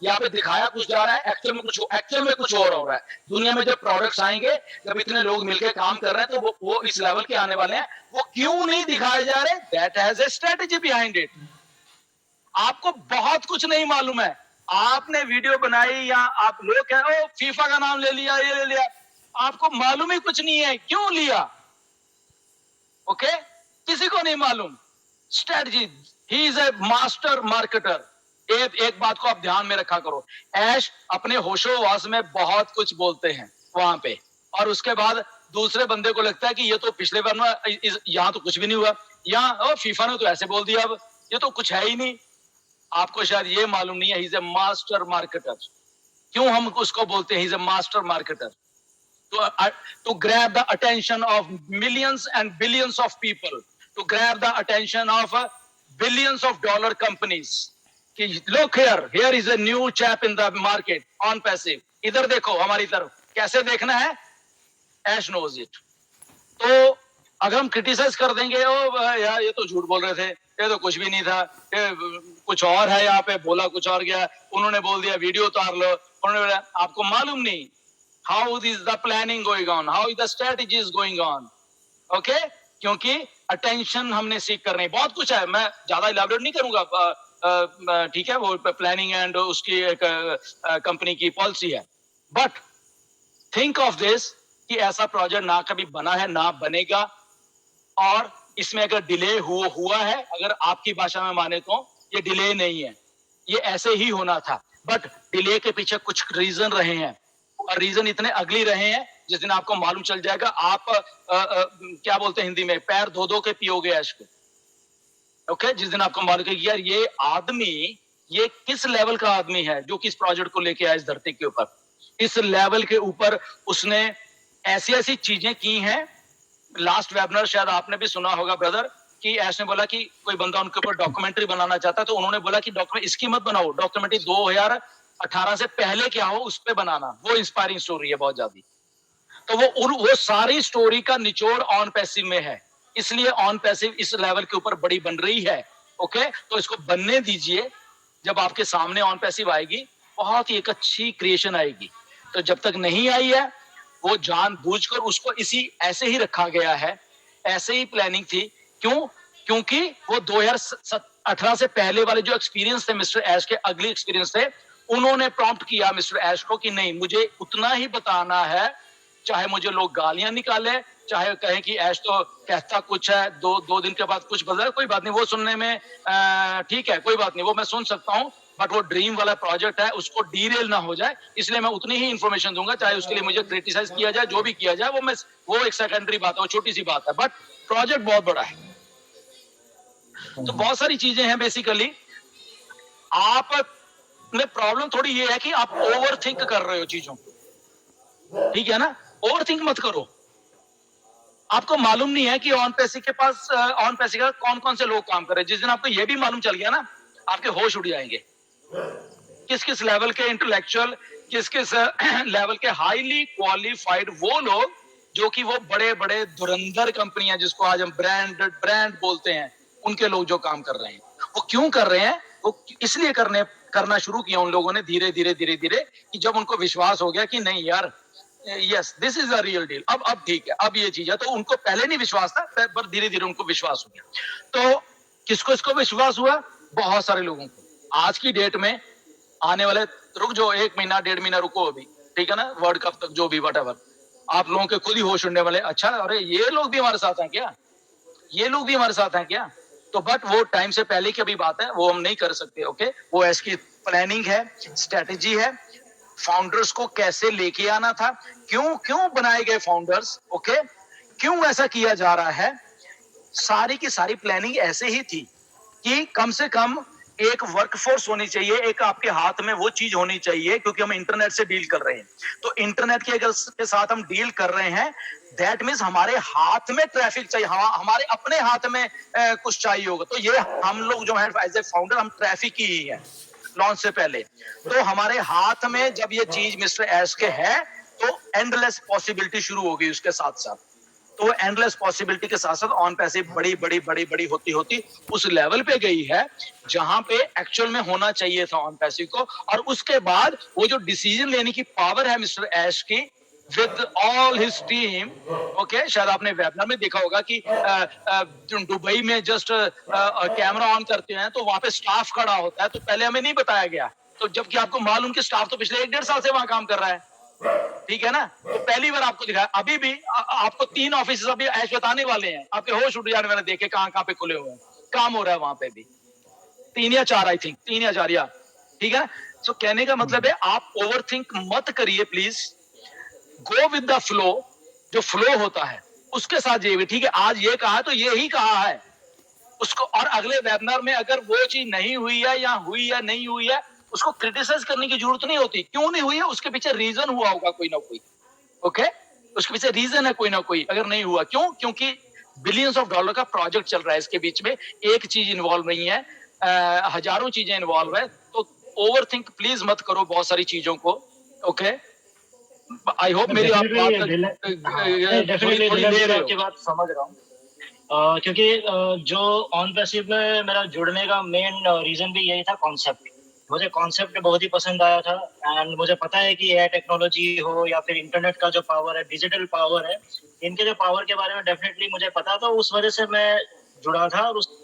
यहाँ पे दिखाया कुछ जा रहा है, एक्चुअल में कुछ और हो रहा है। दुनिया में जब प्रोडक्ट्स आएंगे, जब इतने लोग मिलकर काम कर रहे हैं, तो वो इस लेवल के आने वाले हैं। वो क्यों नहीं दिखाए जा रहे? That has a strategy behind it. आपको बहुत कुछ नहीं मालूम है। आपने वीडियो बनाई या आप लोग कह रहे हो फीफा का नाम ले लिया, ये ले लिया, आपको मालूम ही कुछ नहीं है क्यों लिया। ओके, किसी को नहीं मालूम strategy. He is a master marketer. एक बात को आप ध्यान में रखा करो, ऐश अपने होशोवास में बहुत कुछ बोलते हैं वहां पे, और उसके बाद दूसरे बंदे को लगता है कि ये तो पिछले बार में यहां तो कुछ भी नहीं हुआ, यहाँ फीफा ने तो ऐसे बोल दिया, अब ये तो कुछ है ही नहीं। आपको शायद ये मालूम नहीं है, he is a master marketer. क्यों हम उसको बोलते हैं he is a master marketer? To grab the attention of millions and billions of people, to grab the attention of billions of dollar companies. कि look here is a new chap in the market on passive. इधर देखो हमारी तरफ, कैसे देखना है? Ash knows it. तो अगर हम क्रिटिसाइज कर देंगे, ओ यार ये तो झूठ बोल रहे थे, ये तो कुछ भी नहीं था, ये कुछ और है, यहाँ पे बोला कुछ और गया, उन्होंने बोल दिया वीडियो उतार लो, उन्होंने बोला, आपको मालूम नहीं how is the planning going on, how is the strategy is going on. okay, क्योंकि अटेंशन हमने सीख करनी है। बहुत कुछ है, मैं ज्यादा इलैबोरेट नहीं करूंगा, ठीक है, वो प्लानिंग एंड उसकी एक कंपनी की पॉलिसी है। बट थिंक ऑफ दिस कि ऐसा प्रोजेक्ट ना कभी बना है ना बनेगा, और इसमें अगर डिले हुआ है, अगर आपकी भाषा में माने तो ये डिले नहीं है, ये ऐसे ही होना था। बट डिले के पीछे कुछ रीजन रहे हैं, और रीजन इतने अगली रहे हैं जिस दिन आपको मालूम चल जाएगा, आप क्या बोलते हैं हिंदी में, पैर धो धो के पियोगे ऐश को। ओके, जिस दिन आपको मालूम कि यार ये आदमी, ये किस लेवल का आदमी है जो कि इस प्रोजेक्ट को लेके आया इस धरती के ऊपर, इस लेवल के ऊपर उसने ऐसी ऐसी चीजें की हैं। लास्ट वेबिनार शायद आपने भी सुना होगा ब्रदर, कि ऐश ने बोला कि कोई बंदा उनके ऊपर डॉक्यूमेंट्री बनाना चाहता है, तो उन्होंने बोला कि डॉक्यूमेंट इसकी मत बनाओ, डॉक्यूमेंट्री 2018 से पहले क्या हो उस पर बनाना, वो इंस्पायरिंग स्टोरी है बहुत ज्यादा। तो वो सारी स्टोरी का निचोड़ ऑन पैसिव में है, इसलिए ऑन पैसिव इस लेवल के ऊपर बड़ी बन रही है। ओके, तो इसको बनने दीजिए, जब आपके सामने ऑन पैसिव आएगी बहुत ही एक अच्छी क्रिएशन आएगी। तो जब तक नहीं आई है, वो जानबूझकर उसको इसी ऐसे ही रखा गया है, ऐसे ही प्लानिंग थी। क्यों? क्योंकि वो 2018 से पहले वाले जो एक्सपीरियंस थे मिस्टर ऐश के, अगली एक्सपीरियंस थे, उन्होंने प्रॉम्प्ट किया मिस्टर ऐश को कि नहीं, मुझे उतना ही बताना है, चाहे मुझे लोग गालियां निकाले, चाहे कहें कि ऐश तो कहता कुछ है, दो दिन के बाद कुछ बदला, कोई बात नहीं, वो सुनने में ठीक है, कोई बात नहीं, वो मैं सुन सकता हूं। बट वो ड्रीम वाला प्रोजेक्ट है, उसको डीरेल ना हो जाए, इसलिए मैं उतनी ही इंफॉर्मेशन दूंगा, चाहे उसके लिए मुझे क्रिटिसाइज किया जाए, जो भी किया जाए, वो एक सेकेंडरी बात है, वो छोटी सी बात है, बट प्रोजेक्ट बहुत बड़ा है। तो बहुत सारी चीजें हैं बेसिकली। आप में प्रॉब्लम थोड़ी ये है कि आप ओवर थिंक कर रहे हो चीजों को, ठीक है ना? ओवर थिंक मत करो। आपको मालूम नहीं है कि ऑन पैसी के पास, ऑन पैसी का कौन कौन से लोग काम कर रहे हैं। जिस दिन आपको ये भी मालूम चल गया ना, आपके होश उड़ जाएंगे। किस किस लेवल के इंटेलेक्चुअल, किस किस लेवल के हाईली क्वालिफाइड वो लोग, जो कि वो बड़े बड़े धुरंधर कंपनियां जिसको आज हम ब्रांड बोलते हैं, उनके लोग जो काम कर रहे हैं, वो क्यों कर रहे हैं? वो इसलिए करना शुरू किया उन लोगों ने धीरे धीरे धीरे धीरे, कि जब उनको विश्वास हो गया कि नहीं यार, yes this is a real deal, अब ठीक है, अब ये चीज है। तो उनको पहले नहीं विश्वास था, पर धीरे धीरे उनको विश्वास हो गया। तो किसको इसको विश्वास हुआ? बहुत सारे लोगों को। आज की डेट में आने वाले, रुक जाओ 1 महीना 1.5 महीना रुको अभी, ठीक है ना, वर्ल्ड कप तक जो भी व्हाटएवर, आप लोगों के खुद ही होश उड़ने वाले, अच्छा अरे ये लोग भी हमारे साथ हैं क्या, ये लोग भी हमारे साथ हैं क्या? तो बट वो टाइम से पहले की अभी बात है, वो हम नहीं कर सकते। ओके, वो ऐसी प्लानिंग है, स्ट्रेटेजी है, फाउंडर्स को कैसे लेके आना था, क्यों बनाए गए फाउंडर्स, ओके, क्यों ऐसा किया जा रहा है, सारी की सारी प्लानिंग ऐसे ही थी कि कम से कम एक वर्कफोर्स होनी चाहिए, एक आपके हाथ में वो चीज होनी चाहिए, क्योंकि हम इंटरनेट से डील कर रहे हैं। तो इंटरनेट के साथ हम डील कर रहे हैं, दैट मीन्स हमारे हाथ में ट्रैफिक चाहिए, हमारे अपने हाथ में कुछ चाहिए होगा। तो ये हम लोग जो है एज ए फाउंडर, हम ट्रैफिक ही है लॉन्च से पहले। तो हमारे हाथ में जब ये चीज मिस्टर एस के है, तो एंडलेस पॉसिबिलिटी शुरू हो गई उसके साथ साथ। तो एंडलेस पॉसिबिलिटी के साथ साथ ऑन पैसिव बड़ी बड़ी बड़ी बड़ी होती होती उस लेवल पे गई है जहां पे एक्चुअल में होना चाहिए था ऑन पैसिव को। और उसके बाद वो जो डिसीजन लेने की पावर है मिस्टर ऐश की with all his team, okay, शायद आपने वेबिनार में देखा होगा कि दुबई में जस्ट कैमरा ऑन करते हैं तो वहां पे स्टाफ खड़ा होता है, तो पहले हमें नहीं बताया गया, तो जबकि आपको मालूम कि स्टाफ तो पिछले 1-1.5 साल से वहां काम कर रहा है, ठीक है ना। तो पहली बार आपको दिखाया, अभी भी आपको 3 ऑफिस अभी ऐश बताने वाले हैं, आपके होश उड़ जाने, मैंने देखे कहां कहां पे खुले हुए हैं, काम हो रहा है वहां पे भी 3 या 4, आई थिंक 3 या 4, या ठीक है। तो कहने का मतलब है आप ओवर थिंक मत करिए please, go with the flow, जो फ्लो होता है उसके साथ जाइए, ठीक है। आज ये कहा तो ये ही कहा है उसको, और अगले वेबिनार में अगर वो चीज नहीं हुई है या हुई है नहीं हुई है, उसको क्रिटिसाइज करने की जरूरत नहीं होती। क्यों नहीं हुई है, उसके पीछे रीजन हुआ होगा कोई ना कोई, ओके, उसके पीछे रीजन है कोई ना कोई। अगर नहीं हुआ क्यों, क्योंकि बिलियंस ऑफ डॉलर का प्रोजेक्ट चल रहा है, इसके बीच में एक चीज इन्वॉल्व नहीं है, हजारों चीजें इन्वॉल्व है। तो ओवर थिंक प्लीज मत करो बहुत सारी चीजों को, ओके। आई होप मेरी आप बात डेफिनेटली थोड़ी ले रहे आपकी हो। बात समझ रहा हूँ। क्योंकि जो ऑन पैसिव में मेरा जुड़ने का मेन रीजन भी यही था, कॉन्सेप्ट। मुझे कॉन्सेप्ट बहुत ही पसंद आया था, एंड मुझे पता है कि एआई टेक्नोलॉजी हो या फिर इंटरनेट का जो पावर है, डिजिटल पावर है, इनके जो पावर के बारे में डेफिनेटली मुझे पता था। उस वजह से मैं जुड़ा था। और उस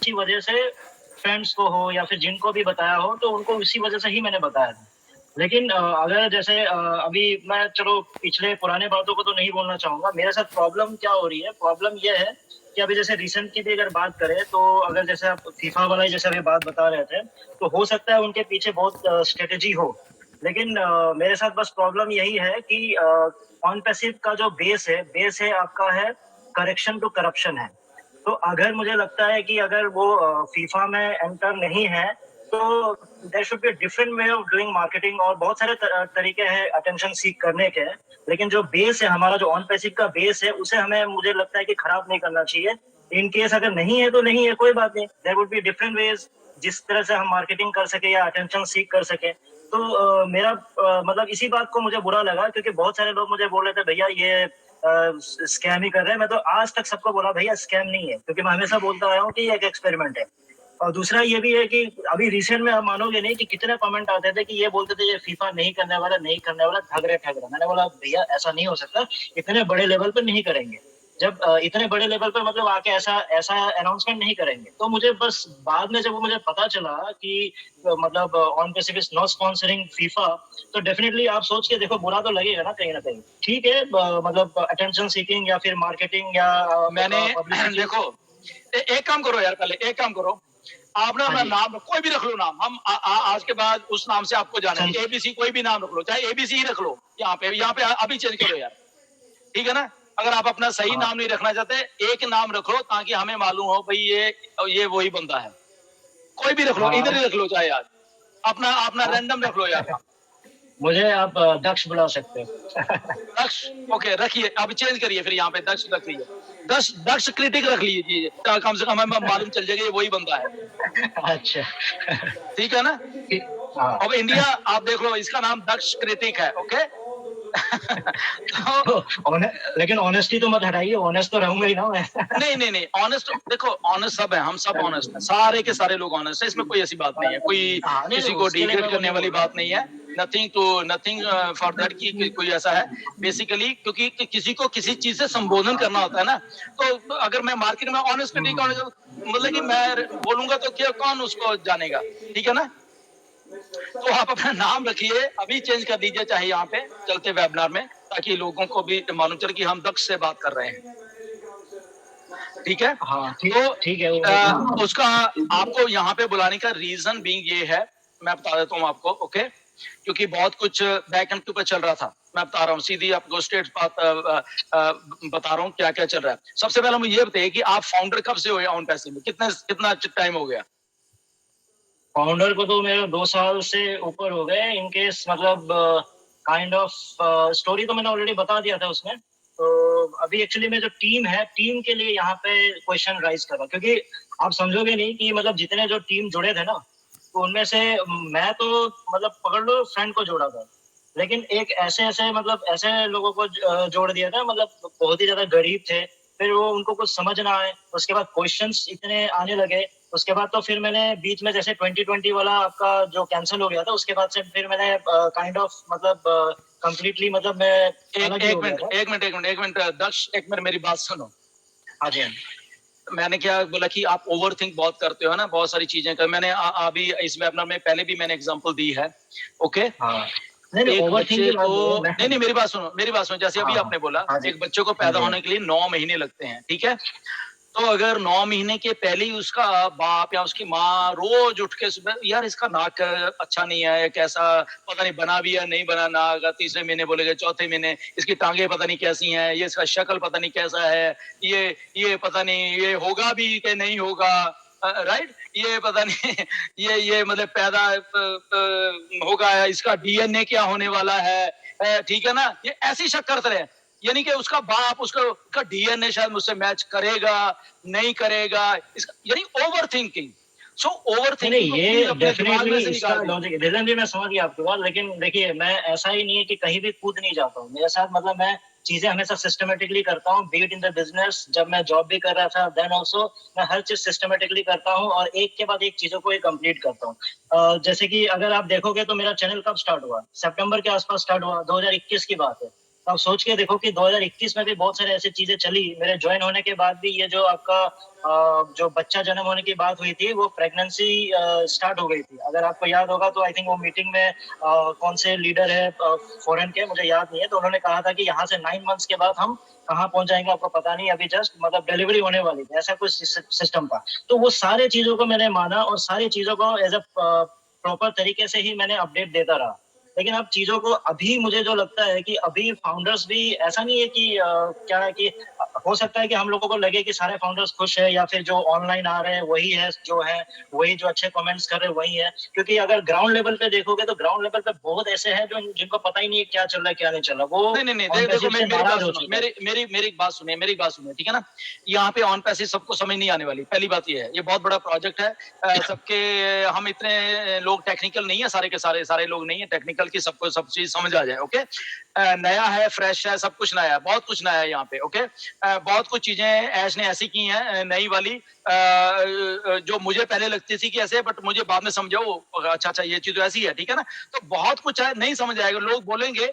इसी वजह से फ्रेंड्स को हो या फिर जिनको भी बताया हो, तो उनको इसी वजह से ही मैंने बताया था। लेकिन अगर जैसे अभी मैं, चलो पिछले पुराने बातों को तो नहीं बोलना चाहूंगा। मेरे साथ प्रॉब्लम क्या हो रही है, प्रॉब्लम ये है कि अभी जैसे रिसेंट की भी अगर बात करें, तो अगर जैसे आप फीफा वाला ही जैसे अभी बात बता रहे थे, तो हो सकता है उनके पीछे बहुत स्ट्रेटेजी हो। लेकिन मेरे साथ बस प्रॉब्लम यही है कि ऑन पैसिव का जो बेस है आपका है, करेक्शन टू करप्शन है। तो अगर मुझे लगता है कि अगर वो फीफा में एंटर नहीं है, तो there should be different way of doing marketing. और बहुत सारे तरीके हैं अटेंशन सीख करने के। लेकिन जो बेस है हमारा, जो ऑन पैसिव का बेस है, उसे हमें, मुझे लगता है कि खराब नहीं करना चाहिए। इन केस अगर नहीं है तो नहीं है, कोई बात नहीं। There would be different ways जिस तरह से हम मार्केटिंग कर सके या अटेंशन सीख कर सके। तो मेरा मतलब इसी बात को मुझे बुरा लगा, क्योंकि बहुत सारे लोग मुझे बोल रहे थे भैया ये स्कैम ही कर रहे हैं। मैं तो आज तक सबको बोला भैया स्कैम नहीं है, क्योंकि मैं हमेशा बोलता आया हूँ कि ये एक एक्सपेरिमेंट है। और दूसरा ये भी है कि अभी रिसेंट में आप मानोगे नहीं कि कितने कमेंट आते थे कि ये बोलते थे ये फीफा नहीं करने वाला, नहीं करने वाला, ठग रहे। मैंने बोला भैया ऐसा नहीं हो सकता, इतने बड़े लेवल पर नहीं करेंगे। जब इतने बड़े लेवल पर मतलब आके ऐसा ऐसा अनाउंसमेंट नहीं करेंगे। तो मुझे बस बाद में जब मुझे पता चला कि मतलब on passive not sponsoring FIFA, तो डेफिनेटली आप सोच के देखो, बुरा तो लगेगा ना कहीं। ठीक है, मतलब अटेंशन सीकिंग या फिर मार्केटिंग या मैंने पब्लिसिटी। देखो, एक काम करो यार, पहले एक काम करो, आप ना हाँ अपना जी। नाम कोई भी रख लो, नाम हम आज के बाद उस नाम से आपको जाने, एबीसी कोई भी नाम रख लो, चाहे एबीसी ही रख लो, यहाँ पे अभी चेंज करो यार, ठीक है ना। अगर आप अपना सही हाँ नाम नहीं रखना चाहते, एक नाम रख लो ताकि हमें मालूम हो भाई ये वही बंदा है। कोई भी रख लो, इधर हाँ। ही रख लो, चाहे आज अपना अपना हाँ, रैंडम रख लो यार नाम। मुझे आप दक्ष बुला सकते हो। दक्ष, ओके रखिए, अब चेंज करिए, फिर यहाँ पे दक्ष रख लीजिए, दक्ष दक्ष क्रिटिक रख लीजिए, कम से कम हमें मालूम चल जाएगा ये वही बंदा है, अच्छा। ठीक है ना। हाँ। अब इंडिया आप देख लो, इसका नाम दक्ष क्रिटिक है, ओके। तो तो लेकिन ऑनेस्टी तो मत हटाइए, ऑनेस्ट तो रहूंगा ही ना मैं। नहीं नहीं नहीं, ऑनेस्ट देखो, ऑनेस्ट सब है, हम सब ऑनेस्ट हैं, सारे के सारे लोग ऑनेस्ट है, इसमें कोई ऐसी बात नहीं है, कोई हाँ, नहीं किसी नहीं, को उसके लिए डिग्रेड मैं वो करने नहीं वाली बोल रहा बात हूँ। नहीं है। नथिंग फॉर दैट की कोई ऐसा है। बेसिकली क्योंकि किसी को किसी चीज से संबोधन करना होता है ना, तो अगर मैं मार्केट में ऑनेस्टली मतलब कि मैं बोलूंगा तो क्या, कौन उसको जानेगा, ठीक है ना। तो आप अपना नाम रखिए, अभी चेंज कर दीजिए चाहे यहाँ पे चलते वेबिनार में, ताकि लोगों को भी मालूम चले कि हम दक्ष से बात कर रहे हैं, ठीक है। हाँ, तो ठीक है वो। उसका आपको यहाँ पे बुलाने का रीजन बीइंग ये है, मैं बता देता हूँ आपको, ओके। क्योंकि बहुत कुछ बैक एंड पे चल रहा था, मैं बता रहा हूँ सीधी आपको स्ट्रेट बात बता रहा हूँ क्या क्या चल रहा है। सबसे पहले मुझे ये बताइए कि आप फाउंडर कब से हुए ऑन पैसे में, कितना टाइम हो गया। फाउंडर को तो मेरे 2 साल से ऊपर हो गए। इन केस मतलब काइंड ऑफ स्टोरी तो मैंने ऑलरेडी बता दिया था उसमें। तो अभी एक्चुअली में जो टीम है, टीम के लिए यहाँ पे क्वेश्चन राइज कर रहा हूँ, क्योंकि आप समझोगे नहीं कि मतलब जितने जो टीम जुड़े थे ना, तो उनमें से मैं तो मतलब पकड़ लो फ्रेंड को जोड़ा था, लेकिन एक ऐसे ऐसे मतलब ऐसे लोगों को जोड़ दिया था, मतलब बहुत ही ज्यादा गरीब थे। फिर वो उनको कुछ समझ ना आए, उसके बाद क्वेश्चंस इतने आने लगे। उसके बाद तो फिर मैंने बीच में जैसे 2020 वाला आपका जो कैंसिल हो गया था, उसके बाद से फिर मैंने काइंड ऑफ मतलब कंप्लीटली मतलब मैं एक अलग ही एक हो गया मिनट था। एक मिनट एक मिनट एक मिनट दर्श, एक मिनट मेरी बात सुनो। हाँ जी, हाँ जी। मैंने क्या बोला कि आप ओवर थिंक बहुत करते हो ना, बहुत सारी चीजें कर। मैंने अभी इस वेबिनार में पहले भी मैंने एग्जांपल दी है। ओके, हाँ, नहीं नहीं, एक ओवर थिंक बच्चे की बात को, नहीं है मैं। नहीं नहीं मेरी बात सुनो, मेरी बात सुनो, जैसे हाँ अभी हाँ। आपने बोला हाँ जी, एक बच्चे को हाँ पैदा जी, हाँ होने जी। के लिए 9 महीने लगते हैं, ठीक है। तो अगर 9 महीने के पहले ही उसका बाप या उसकी माँ रोज उठ के सुबह, यार इसका नाक अच्छा नहीं है, कैसा पता नहीं, बना भी है नहीं बना नाक, तीसरे महीने बोलेगा, चौथे महीने इसकी टांगे पता नहीं कैसी हैं, ये इसका शक्ल पता नहीं कैसा है, ये पता नहीं ये होगा भी कि नहीं होगा, राइट, ये पता नहीं ये मतलब पैदा होगा, इसका डीएनए क्या होने वाला है, ठीक है ना। ये ऐसी शक करते रहे, यानी कि उसका बाप उसका डीएनए शायद मुझसे मैच करेगा नहीं करेगा, इसका यानी ओवर थिंकिंग। सो ओवर नहीं थिंकिंग नहीं, को प्लीज ये अपने दिमाग डेफिनेटली में से इसका निकाल लॉजिक दीजिए। है। रीजन जी मैं समझ गया आपकी बात, लेकिन देखिए मैं ऐसा ही नहीं है कि कहीं भी कूद नहीं जाता हूँ। मेरे साथ मतलब मैं चीजें हमेशा सिस्टमेटिकली करता हूँ, बीट इन द बिजनेस। जब मैं जॉब भी कर रहा था देन ऑल्सो मैं हर चीज सिस्टमेटिकली करता हूँ और एक के बाद एक चीजों को कंप्लीट करता हूँ। जैसे कि अगर आप देखोगे तो मेरा चैनल कब स्टार्ट हुआ, सितंबर के आसपास स्टार्ट हुआ, 2021 की बात है। तो आप सोच के देखो कि 2021 में भी बहुत सारे ऐसी चीजें चली। मेरे ज्वाइन होने के बाद भी ये जो आपका जो बच्चा जन्म होने की बात हुई थी, वो प्रेगनेंसी स्टार्ट हो गई थी। अगर आपको याद होगा तो आई थिंक वो मीटिंग में कौन से लीडर है फॉरेन के, मुझे याद नहीं है, तो उन्होंने कहा था कि यहाँ से 9 मंथ्स के बाद हम कहाँ पहुंच जाएंगे आपको पता नहीं, अभी जस्ट मतलब डिलीवरी होने वाली थी, ऐसा कुछ सिस्टम था। तो वो सारे चीजों को मैंने माना और सारी चीजों को एज अ प्रॉपर तरीके से ही मैंने अपडेट देता रहा। लेकिन अब चीजों को अभी मुझे जो लगता है कि अभी फाउंडर्स भी ऐसा नहीं है कि क्या है कि हो सकता है कि हम लोगों को लगे कि सारे फाउंडर्स खुश है या फिर जो ऑनलाइन आ रहे हैं वही है जो है, वही जो अच्छे कमेंट्स कर रहे हैं वही है। क्योंकि अगर ग्राउंड लेवल पे देखोगे तो ग्राउंड लेवल पे बहुत ऐसे हैं जो जिनको पता ही नहीं है क्या चल रहा है क्या नहीं चल रहा, वो नहीं नहीं नहीं, ऑन देखो पैसिव से मेरी बात नाराज हो सुनो, चुके हैं। मेरी एक बात सुनिए, मेरी एक बात सुनिए, ठीक है ना। यहाँ पे ऑन पैसे सबको समझ नहीं आने वाली, पहली बात ये है, ये बहुत बड़ा प्रोजेक्ट है। सबके हम इतने लोग टेक्निकल नहीं है, सारे के सारे सारे लोग नहीं है टेक्निकल की, सबको सब चीज समझ आ जाए। ओके, नया है, फ्रेश है, सब कुछ नया है, बहुत कुछ नया है यहाँ पे। ओके, बहुत कुछ चीजें ऐश ने ऐसी की हैं नई वाली, जो मुझे पहले लगती थी कि ऐसे, बट मुझे बाद में समझाओ अच्छा अच्छा ये चीज तो ऐसी है, ठीक है ना। तो बहुत कुछ है, नहीं समझ आएगा, लोग बोलेंगे,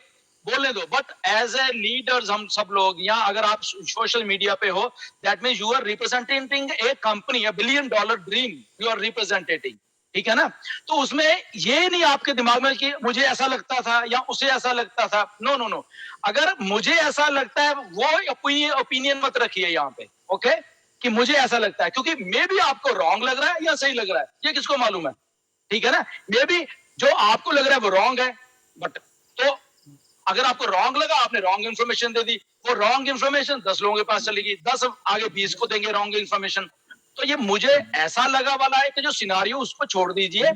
बोलने दो, बट एज ए लीडर्स हम सब लोग, या अगर आप सोशल मीडिया पे हो, that means you are representing a company, a $1 billion dream you are representing, ठीक है ना। तो उसमें ये नहीं आपके दिमाग में कि मुझे ऐसा लगता था या उसे ऐसा लगता था, नो नो नो। अगर मुझे ऐसा लगता है वो ओपिनियन मत रखिए यहाँ पे, ओके, कि मुझे ऐसा लगता है, क्योंकि मे भी आपको रॉन्ग लग रहा है या सही लग रहा है, ये किसको मालूम है, ठीक है ना। मे भी जो आपको लग रहा है वो रॉन्ग है, बट तो अगर आपको रॉन्ग लगा, आपने रॉन्ग इन्फॉर्मेशन दे दी, वो रॉन्ग इन्फॉर्मेशन 10 लोगों के पास चलेगी, 10 आगे 20 को देंगे रॉन्ग इन्फॉर्मेशन। तो ये मुझे ऐसा लगा वाला है कि जो सिनारियो उसको छोड़ दीजिए,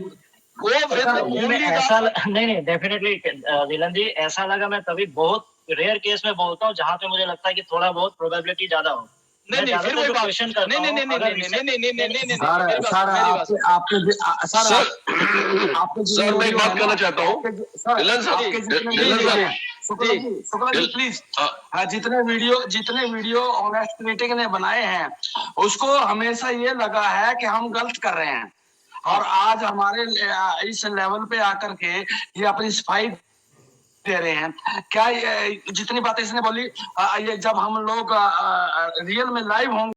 गो विद नहीं मैं ओनली ऐसा द, नहीं नहीं, डेफिनेटली नीलन जी, ऐसा लगा मैं तभी बहुत रेयर केस में बोलता हूँ जहां पे मुझे लगता है कि थोड़ा बहुत प्रोबेबिलिटी ज्यादा हो। नहीं मैं नहीं, फिर ज्यादातर वही जो बात, क्वेश्चन नहीं करता नहीं हूँ नहीं नहीं अगर नहीं नहीं रिसेंट नहीं नहीं नहीं नहीं नहीं, सर मेरी बात सर सुनो, मेरी बात आपके सुनो। आपके सर आपके जितने सर मैं एक वीडियो बात है ना, कहना चाहता हूँ। सर मिलन सर, आपके जितने जी वीडियो जी है, शुक्ला जी प्लीज, जितने वीडियो ऑनेस्ट क्रिटिक ने बनाए हैं उसको हमेशा ये लगा है कि हम गलत कर रहे हैं, और आज हमारे इस लेवल पे आकर के ये अपनी सफाई दे रहे हैं। क्या जितनी बातें इसने बोली, ये जब हम लोग रियल में लाइव होंगे